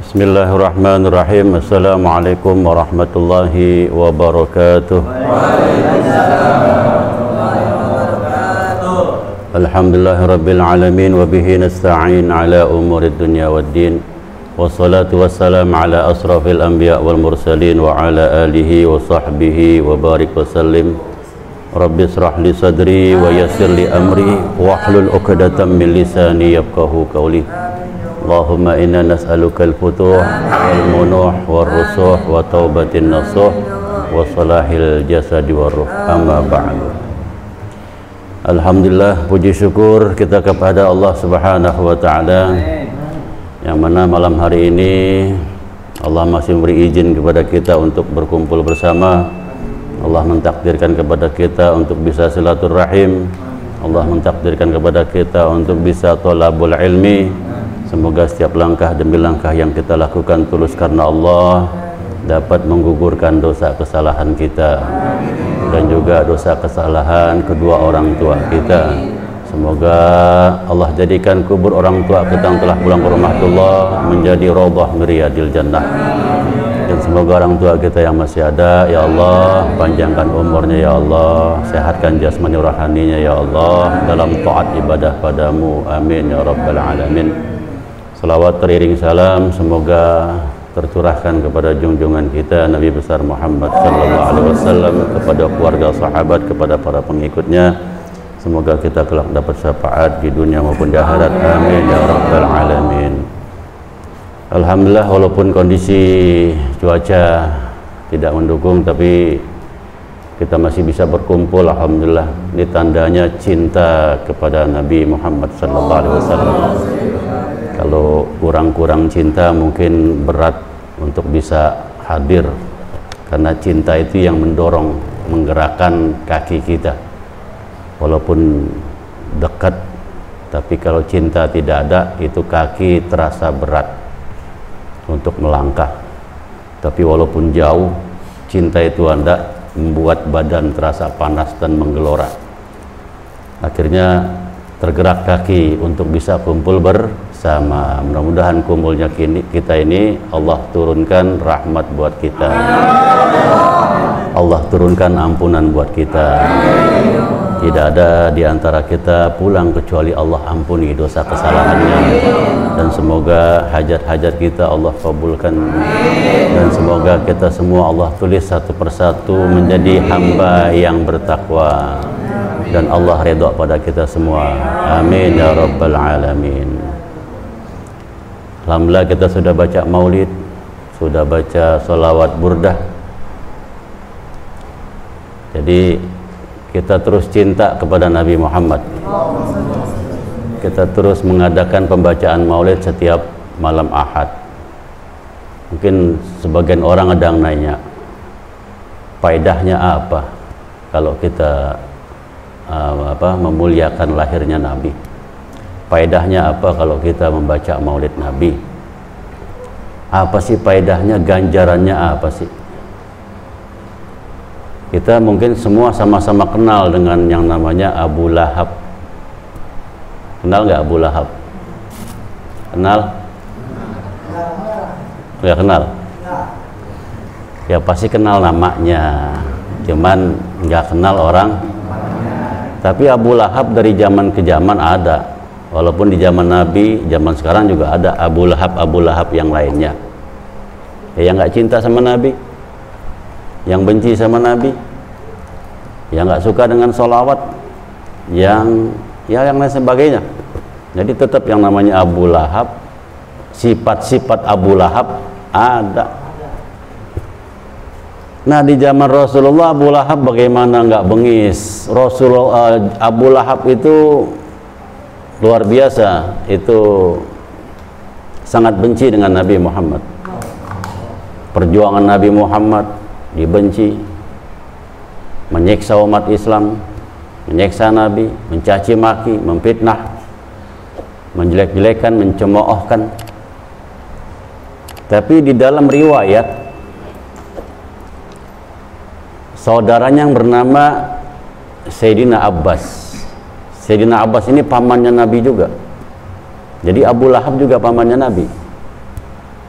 Bismillahirrahmanirrahim. Assalamualaikum warahmatullahi wabarakatuh. Alhamdulillahirabbil alamin wa bihi nasta'in ala umurid dunya waddin. Wassalatu wassalamu ala asrafil anbiya wal mursalin wa ala alihi wa sahbihi wa barik wa sallim. Rabbi israh li sadri wa yassir li amri wahlul 'uqdatam min lisani yafqahu qawli. Allahumma inna nas'aluka al-futuh wal munuh wal rusuh wa taubatin nasuh wa salahil jasadi wa ruh. Amma ba'du. Alhamdulillah, puji syukur kita kepada Allah Subhanahu wa taala yang mana malam hari ini Allah masih memberi izin kepada kita untuk berkumpul bersama. Allah mentakdirkan kepada kita untuk bisa silaturahim. Allah mentakdirkan kepada kita untuk bisa thalabul ilmi. Semoga setiap langkah demi langkah yang kita lakukan tulus karena Allah dapat menggugurkan dosa kesalahan kita dan juga dosa kesalahan kedua orang tua kita. Semoga Allah jadikan kubur orang tua kita yang telah pulang ke rahmatullah menjadi raudhah miriyadil jannah. Dan semoga orang tua kita yang masih ada, ya Allah, panjangkan umurnya ya Allah, sehatkan jasmani rohaninya ya Allah dalam taat ibadah padamu. Amin ya rabbal alamin. Salawat teriring salam semoga tercurahkan kepada junjungan kita Nabi besar Muhammad sallallahu alaihi wasallam, kepada keluarga sahabat, kepada para pengikutnya. Semoga kita kelak dapat syafaat di dunia maupun di akhirat. Amin ya rabbal alamin. Alhamdulillah, walaupun kondisi cuaca tidak mendukung, tapi kita masih bisa berkumpul. Alhamdulillah, ini tandanya cinta kepada Nabi Muhammad sallallahu alaihi wasallam. Kalau kurang-kurang cinta mungkin berat untuk bisa hadir, karena cinta itu yang mendorong, menggerakkan kaki kita. Walaupun dekat, tapi kalau cinta tidak ada, itu kaki terasa berat untuk melangkah. Tapi walaupun jauh, cinta itu ada, membuat badan terasa panas dan menggelora. Akhirnya tergerak kaki untuk bisa kumpul bersama. Mudah-mudahan kumpulnya kita ini Allah turunkan rahmat buat kita, Allah turunkan ampunan buat kita. Tidak ada di antara kita pulang kecuali Allah ampuni dosa kesalahannya. Dan semoga hajat-hajat kita Allah kabulkan. Dan semoga kita semua Allah tulis satu persatu menjadi hamba yang bertakwa. Dan Allah redha pada kita semua. Amin ya rabbal alamin. Alhamdulillah, kita sudah baca maulid, sudah baca sholawat burdah. Jadi kita terus cinta kepada Nabi Muhammad. Kita terus mengadakan pembacaan maulid setiap malam Ahad. Mungkin sebagian orang ada yang nanya, faedahnya apa kalau kita memuliakan lahirnya Nabi? Faedahnya apa kalau kita membaca maulid Nabi? Apa sih faedahnya, ganjarannya apa sih? Kita mungkin semua sama-sama kenal dengan yang namanya Abu Lahab. Kenal nggak Abu Lahab? Kenal? Nggak kenal? Ya pasti kenal namanya, cuman nggak kenal orang. Tapi Abu Lahab dari zaman ke zaman ada. Walaupun di zaman Nabi, zaman sekarang juga ada Abu Lahab yang lainnya. Yang nggak cinta sama Nabi, yang benci sama Nabi, yang nggak suka dengan sholawat, yang lain sebagainya. Jadi tetap yang namanya Abu Lahab, sifat-sifat Abu Lahab ada. Nah, di zaman Rasulullah Abu Lahab bagaimana nggak bengis? Abu Lahab itu luar biasa, itu sangat benci dengan Nabi Muhammad. Perjuangan Nabi Muhammad dibenci, menyiksa umat Islam, menyiksa Nabi, mencaci maki, memfitnah, menjelek-jelekan, mencemoohkan. Tapi di dalam riwayat, saudaranya yang bernama Sayyidina Abbas. Sayyidina Abbas ini pamannya Nabi juga. Jadi Abu Lahab juga pamannya Nabi.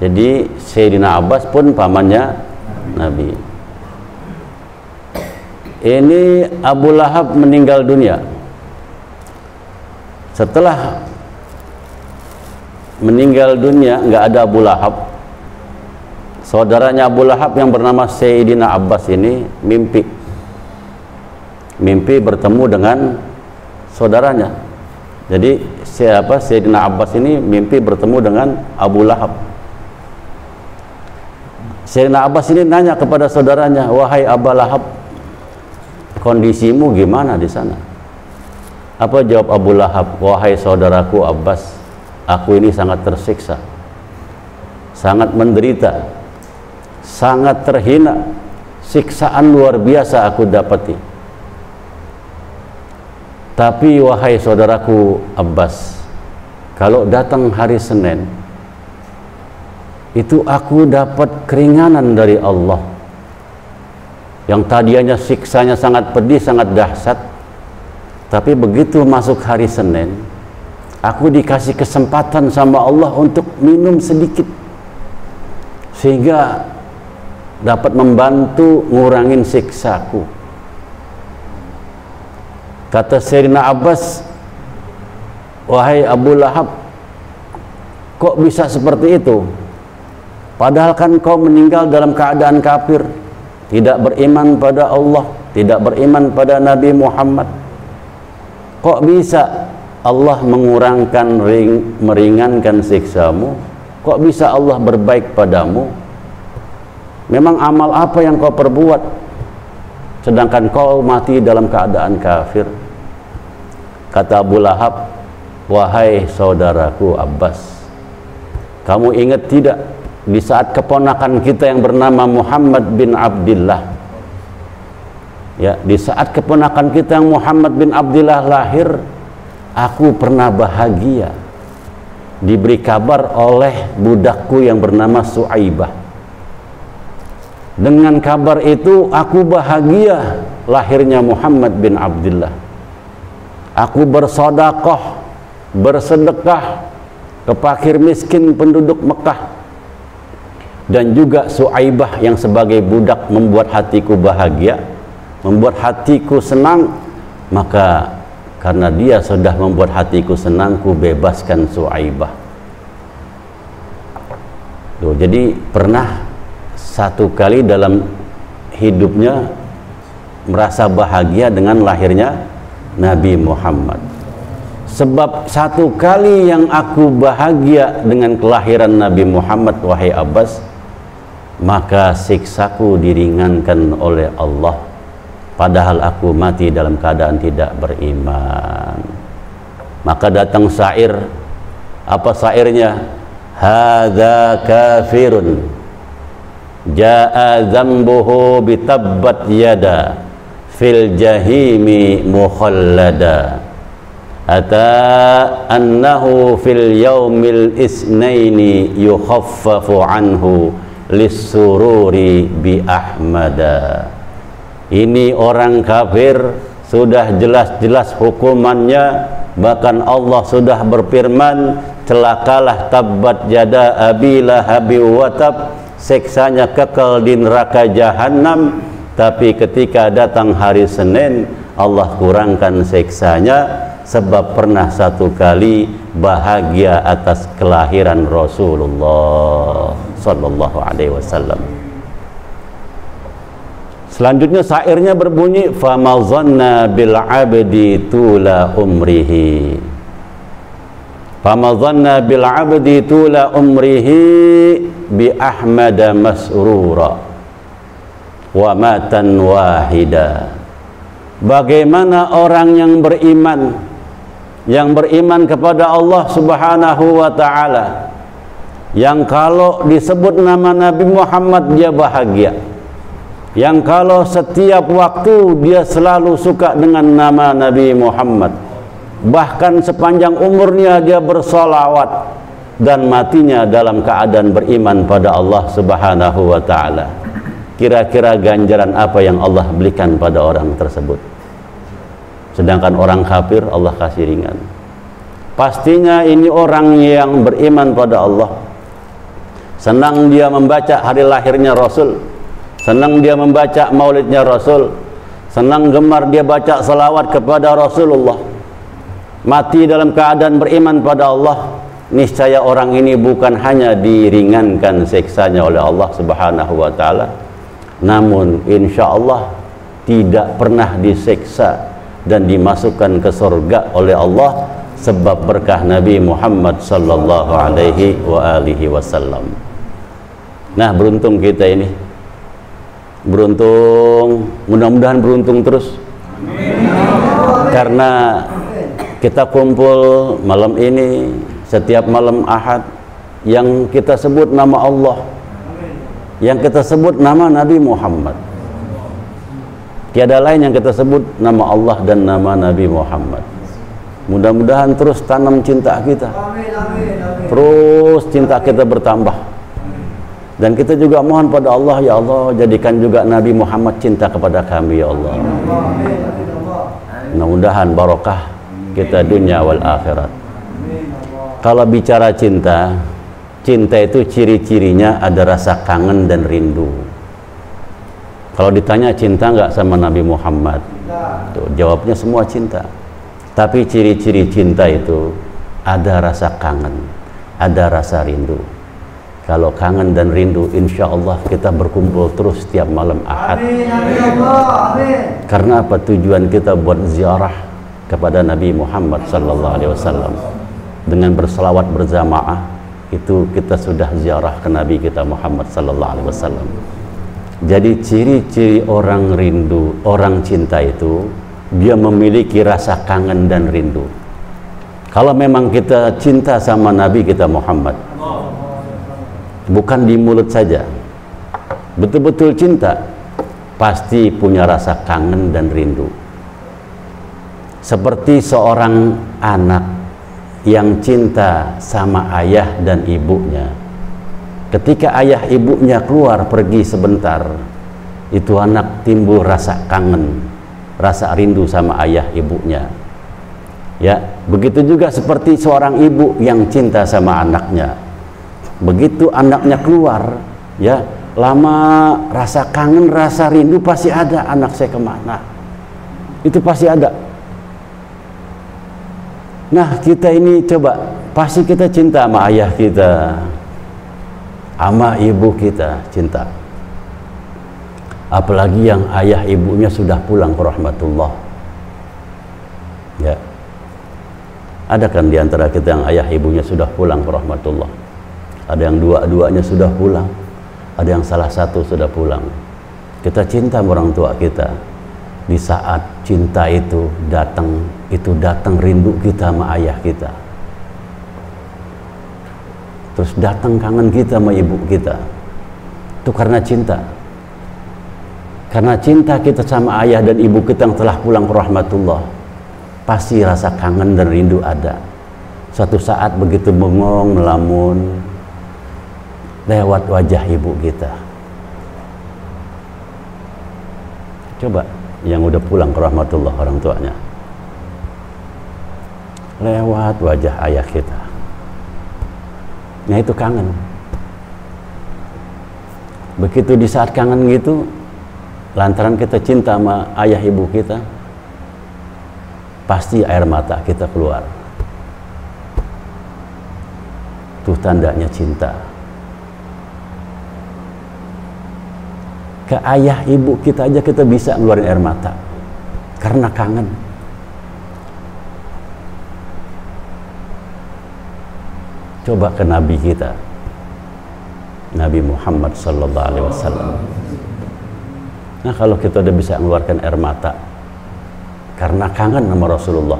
Jadi Sayyidina Abbas pun pamannya Nabi. Ini Abu Lahab meninggal dunia. Setelah meninggal dunia, nggak ada Abu Lahab. Saudaranya Abu Lahab yang bernama Sayyidina Abbas ini mimpi bertemu dengan saudaranya. Jadi Sayyidina Abbas ini mimpi bertemu dengan Abu Lahab. Sayyidina Abbas ini nanya kepada saudaranya, "Wahai Abu Lahab, kondisimu gimana di sana?" Apa jawab Abu Lahab? "Wahai saudaraku Abbas, aku ini sangat tersiksa, sangat menderita, sangat terhina, siksaan luar biasa aku dapati. Tapi wahai saudaraku Abbas, kalau datang hari Senin, itu aku dapat keringanan dari Allah. Yang tadinya siksanya sangat pedih, sangat dahsyat, tapi begitu masuk hari Senin, aku dikasih kesempatan sama Allah untuk minum sedikit, sehingga dapat membantu ngurangin siksaku." Kata Sayyidina Abbas, "Wahai Abu Lahab, kok bisa seperti itu? Padahal kan kau meninggal dalam keadaan kafir, tidak beriman pada Allah, tidak beriman pada Nabi Muhammad. Kok bisa Allah meringankan siksamu? Kok bisa Allah berbaik padamu? Memang amal apa yang kau perbuat sedangkan kau mati dalam keadaan kafir?" Kata Abu Lahab, "Wahai saudaraku Abbas, kamu ingat tidak di saat keponakan kita yang bernama Muhammad bin Abdullah, ya, di saat keponakan kita yang Muhammad bin Abdullah lahir, aku pernah bahagia diberi kabar oleh budakku yang bernama Su'aibah. Dengan kabar itu aku bahagia lahirnya Muhammad bin Abdullah. Aku bersedekah ke fakir miskin penduduk Mekah, dan juga Su'aibah yang sebagai budak membuat hatiku bahagia, membuat hatiku senang. Maka karena dia sudah membuat hatiku senang, ku bebaskan Su'aibah." Tuh, jadi pernah satu kali dalam hidupnya merasa bahagia dengan lahirnya Nabi Muhammad. Sebab satu kali yang aku bahagia dengan kelahiran Nabi Muhammad, wahai Abbas, maka siksaku diringankan oleh Allah, padahal aku mati dalam keadaan tidak beriman. Maka datang syair. Apa syairnya? "Hadza kafirun jaa dzambuhu bitabbat yada fil jahimi mukhallada ata annahu fil yaumil isnaini yukhaffafu anhu lissururi bi ahmada." Ini orang kafir sudah jelas-jelas hukumannya, bahkan Allah sudah berfirman, "Celakalah tabbat yada abi lahabi wa tab," siksanya kekal di neraka jahanam. Tapi ketika datang hari Senin, Allah kurangkan siksanya, sebab pernah satu kali bahagia atas kelahiran Rasulullah sallallahu alaihi wasallam. Selanjutnya syairnya berbunyi, "Fama dhanna bil 'abdi tula umrihi." "Fama dhanna bil 'abdi tula umrihi bi ahmada masrura wa matan wahida." Bagaimana orang yang beriman kepada Allah Subhanahu wa ta'ala, yang kalau disebut nama Nabi Muhammad dia bahagia, yang kalau setiap waktu dia selalu suka dengan nama Nabi Muhammad, bahkan sepanjang umurnya dia bersolawat, dan matinya dalam keadaan beriman pada Allah Subhanahu wa ta'ala. Kira-kira ganjaran apa yang Allah berikan pada orang tersebut? Sedangkan orang kafir Allah kasih ringan. Pastinya ini orang yang beriman pada Allah, senang dia membaca hari lahirnya Rasul, senang dia membaca maulidnya Rasul, senang gemar dia baca salawat kepada Rasulullah, mati dalam keadaan beriman pada Allah, niscaya orang ini bukan hanya diringankan siksanya oleh Allah Subhanahu wa taala, namun insya Allah tidak pernah disiksa dan dimasukkan ke surga oleh Allah sebab berkah Nabi Muhammad sallallahu alaihi wa alihi wasallam. Nah, beruntung kita ini. Beruntung, mudah-mudahan beruntung terus. Amin. Karena kita kumpul malam ini, setiap malam Ahad, yang kita sebut nama Allah, yang kita sebut nama Nabi Muhammad. Tiada lain yang kita sebut nama Allah dan nama Nabi Muhammad. Mudah-mudahan terus tanam cinta kita. Terus cinta kita bertambah. Dan kita juga mohon pada Allah, ya Allah, jadikan juga Nabi Muhammad cinta kepada kami, ya Allah. Mudah-mudahan barokah kita dunia wal akhirat. Kalau bicara cinta, cinta itu ciri-cirinya ada rasa kangen dan rindu. Kalau ditanya cinta nggak sama Nabi Muhammad, tuh, jawabnya semua cinta. Tapi ciri-ciri cinta itu ada rasa kangen, ada rasa rindu. Kalau kangen dan rindu, insya Allah kita berkumpul terus setiap malam Ahad. Amin, amin. Karena apa? Tujuan kita buat ziarah kepada Nabi Muhammad sallallahu alaihi wasallam. Dengan berselawat berjamaah itu kita sudah ziarah ke Nabi kita Muhammad sallallahu alaihi wasallam. Jadi ciri-ciri orang rindu, orang cinta itu dia memiliki rasa kangen dan rindu. Kalau memang kita cinta sama Nabi kita Muhammad, bukan di mulut saja, betul-betul cinta, pasti punya rasa kangen dan rindu. Seperti seorang anak yang cinta sama ayah dan ibunya. Ketika ayah ibunya keluar pergi sebentar, itu anak timbul rasa kangen, rasa rindu sama ayah ibunya. Ya, begitu juga seperti seorang ibu yang cinta sama anaknya. Begitu anaknya keluar, ya, lama rasa kangen, rasa rindu pasti ada. Anak saya kemana? Itu pasti ada. Nah, kita ini coba, pasti kita cinta sama ayah kita, sama ibu kita, cinta. Apalagi yang ayah ibunya sudah pulang ke rahmatullah. Ya. Ada kan di antara kita yang ayah ibunya sudah pulang ke rahmatullah? Ada yang dua-duanya sudah pulang, ada yang salah satu sudah pulang. Kita cinta sama orang tua kita. Di saat cinta itu datang rindu kita sama ayah kita. Terus datang kangen kita sama ibu kita. Itu karena cinta. Karena cinta kita sama ayah dan ibu kita yang telah pulang ke rahmatullah, pasti rasa kangen dan rindu ada. Suatu saat begitu bengong, melamun, lewat wajah ibu kita. Coba yang udah pulang ke rahmatullah orang tuanya, lewat wajah ayah kita. Nah, itu kangen. Begitu di saat kangen gitu, lantaran kita cinta sama ayah ibu kita, pasti air mata kita keluar. Itu tandanya cinta. Ke ayah ibu kita aja kita bisa ngeluarin air mata karena kangen. Coba ke Nabi kita, Nabi Muhammad sallallahu alaihi wasallam. Nah, kalau kita udah bisa mengeluarkan air mata karena kangen sama Rasulullah,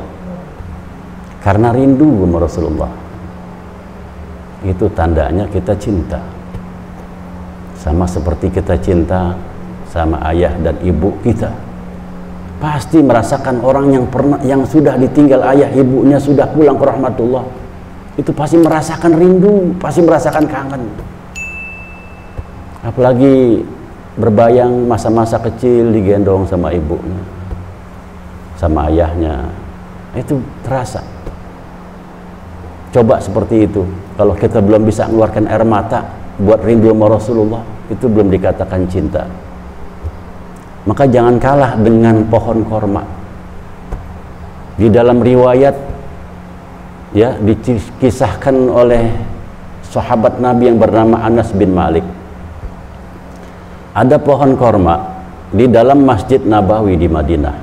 karena rindu sama Rasulullah, itu tandanya kita cinta. Sama seperti kita cinta sama ayah dan ibu kita. Pasti merasakan orang yang sudah ditinggal ayah ibunya, sudah pulang ke rahmatullah, itu pasti merasakan rindu, pasti merasakan kangen. Apalagi berbayang masa-masa kecil digendong sama ibunya, sama ayahnya, itu terasa. Coba seperti itu. Kalau kita belum bisa mengeluarkan air mata, buat rindu sama Rasulullah, itu belum dikatakan cinta. Maka jangan kalah dengan pohon korma. Di dalam riwayat ya dikisahkan oleh sahabat Nabi yang bernama Anas bin Malik, ada pohon korma di dalam Masjid Nabawi di Madinah.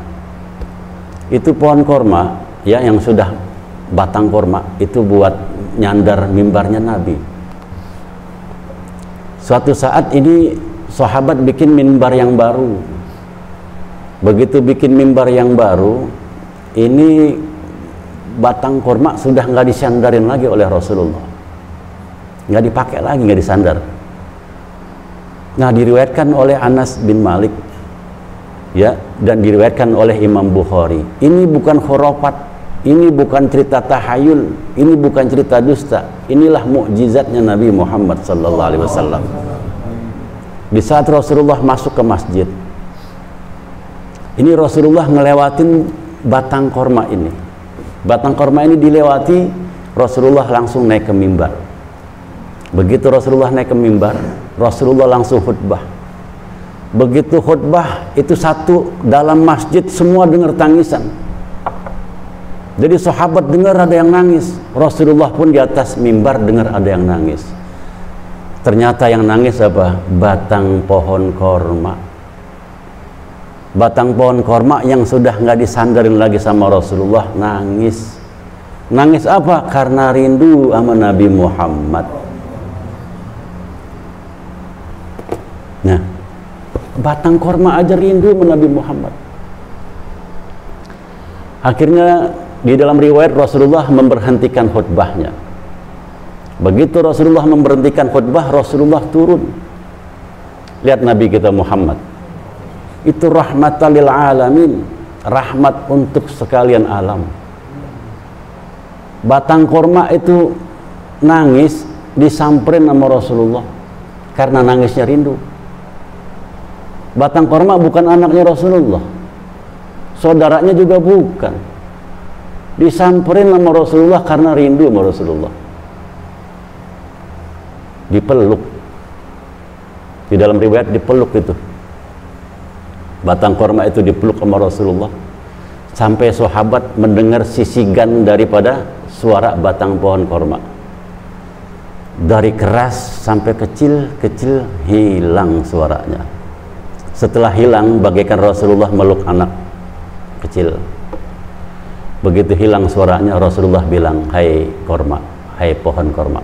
Itu pohon korma ya, yang sudah batang korma itu buat nyandar mimbarnya Nabi. Suatu saat ini sahabat bikin mimbar yang baru. Begitu bikin mimbar yang baru, ini batang korma sudah nggak disandarin lagi oleh Rasulullah, nggak dipakai lagi, nggak disandar. Nah, diriwayatkan oleh Anas bin Malik ya, dan diriwayatkan oleh Imam Bukhari. Ini bukan khurafat, ini bukan cerita tahayul, ini bukan cerita dusta. Inilah mukjizatnya Nabi Muhammad sallallahu alaihi wasallam. Di saat Rasulullah masuk ke masjid, ini Rasulullah ngelewatin batang korma ini. Batang korma ini dilewati, Rasulullah langsung naik ke mimbar. Begitu Rasulullah naik ke mimbar, Rasulullah langsung khutbah. Begitu khutbah, itu satu dalam masjid semua dengar tangisan. Jadi sahabat dengar ada yang nangis, Rasulullah pun di atas mimbar dengar ada yang nangis. Ternyata yang nangis apa? Batang pohon korma. Batang pohon korma yang sudah nggak disandarin lagi sama Rasulullah nangis. Nangis apa? Karena rindu sama Nabi Muhammad. Nah, batang korma aja rindu sama Nabi Muhammad. Akhirnya di dalam riwayat Rasulullah memberhentikan khutbahnya. Begitu Rasulullah memberhentikan khutbah, Rasulullah turun. Lihat Nabi kita Muhammad, itu rahmatan lil alamin, rahmat untuk sekalian alam. Batang korma itu nangis disamperin sama Rasulullah karena nangisnya rindu. Batang korma bukan anaknya Rasulullah, saudaranya juga bukan. Disamperin sama Rasulullah karena rindu sama Rasulullah. Dipeluk. Di dalam riwayat dipeluk itu. Batang korma itu dipeluk sama Rasulullah sampai sahabat mendengar sisigan daripada suara batang pohon korma. Dari keras sampai kecil hilang suaranya. Setelah hilang, bagaikan Rasulullah meluk anak kecil. Begitu hilang suaranya, Rasulullah bilang, "Hai korma, hai pohon korma,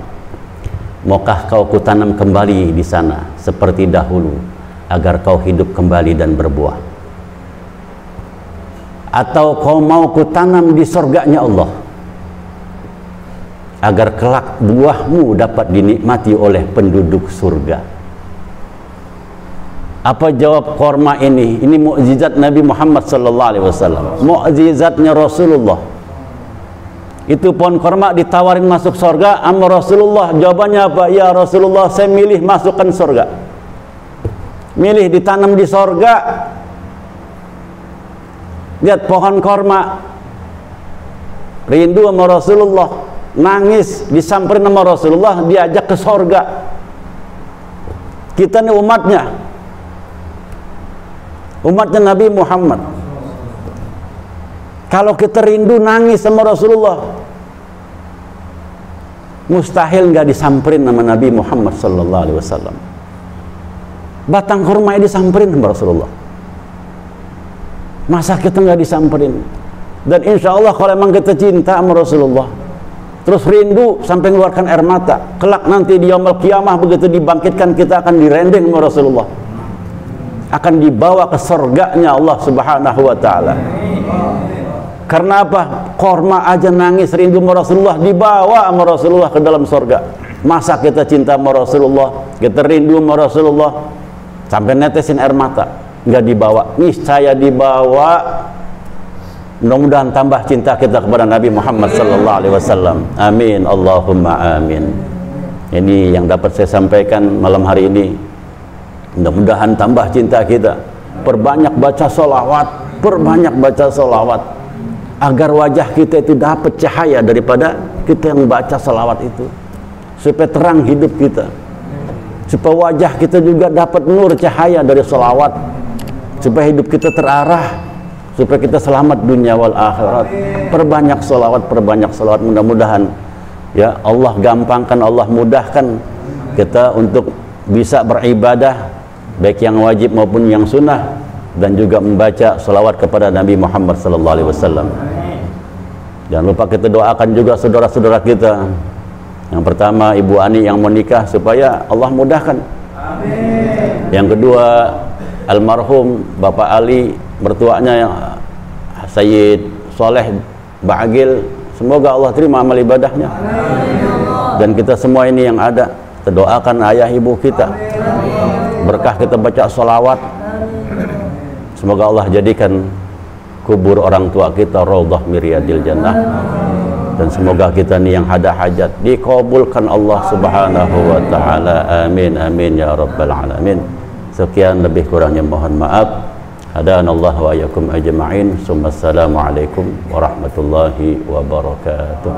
maukah kau kutanam kembali di sana seperti dahulu, agar kau hidup kembali dan berbuah? Atau kau mau kutanam di surganya Allah, agar kelak buahmu dapat dinikmati oleh penduduk surga?" Apa jawab korma ini? Ini mukjizat Nabi Muhammad sallallahu alaihi wasallam, mukjizatnya Rasulullah. Itu pohon korma ditawarin masuk surga sama Rasulullah. Jawabannya apa? "Ya Rasulullah, saya milih masukkan surga." Milih ditanam di surga. Lihat pohon korma, rindu sama Rasulullah, nangis disamperin sama Rasulullah, diajak ke surga. Kita nih umatnya Nabi Muhammad. Kalau kita rindu nangis sama Rasulullah, mustahil nggak disamperin sama Nabi Muhammad sallallahu alaihi wasallam. Batang kurma disamperin sama Rasulullah. Masa kita nggak disamperin? Dan insya Allah kalau emang kita cinta sama Rasulullah, terus rindu sampai mengeluarkan air mata, kelak nanti di yaumul qiyamah begitu dibangkitkan, kita akan direndeng sama Rasulullah, akan dibawa ke surganya Allah Subhanahu wa taala. Karena apa? Korma aja nangis rindu sama Rasulullah, dibawa sama Rasulullah ke dalam surga. Masa kita cinta sama Rasulullah, kita rindu sama Rasulullah sampai netesin air mata, nggak dibawa? Niscaya dibawa. Mudah-mudahan tambah cinta kita kepada Nabi Muhammad sallallahu alaihi wasallam. Amin, Allahumma amin. Ini yang dapat saya sampaikan malam hari ini. Mudah-mudahan tambah cinta kita. Perbanyak baca sholawat, perbanyak baca sholawat, agar wajah kita itu dapat cahaya daripada kita yang baca sholawat itu, supaya terang hidup kita. supaya wajah kita juga dapat nur cahaya dari selawat, supaya hidup kita terarah, supaya kita selamat dunia wal akhirat. Perbanyak selawat, mudah-mudahan ya Allah gampangkan, Allah mudahkan kita untuk bisa beribadah baik yang wajib maupun yang sunnah, dan juga membaca selawat kepada Nabi Muhammad sallallahu alaihi wasallam. Jangan lupa kita doakan juga saudara-saudara kita. Yang pertama Ibu Ani yang mau nikah, supaya Allah mudahkan. Amin. Yang kedua almarhum Bapak Ali, mertuanya yang Sayyid Soleh Ba'agil, semoga Allah terima amal ibadahnya. Amin. Dan kita semua ini yang ada, kita doakan ayah ibu kita. Amin. Berkah kita baca sholawat. Semoga Allah jadikan kubur orang tua kita raudhah miriyadil jannah, dan semoga kita ni yang ada hajat dikabulkan Allah Subhanahu wa taala. Amin amin ya rabbal alamin. Sekian, lebih kurangnya mohon maaf. Hadanallahu wa iyyakum ajma'in. Assalamualaikum warahmatullahi wabarakatuh.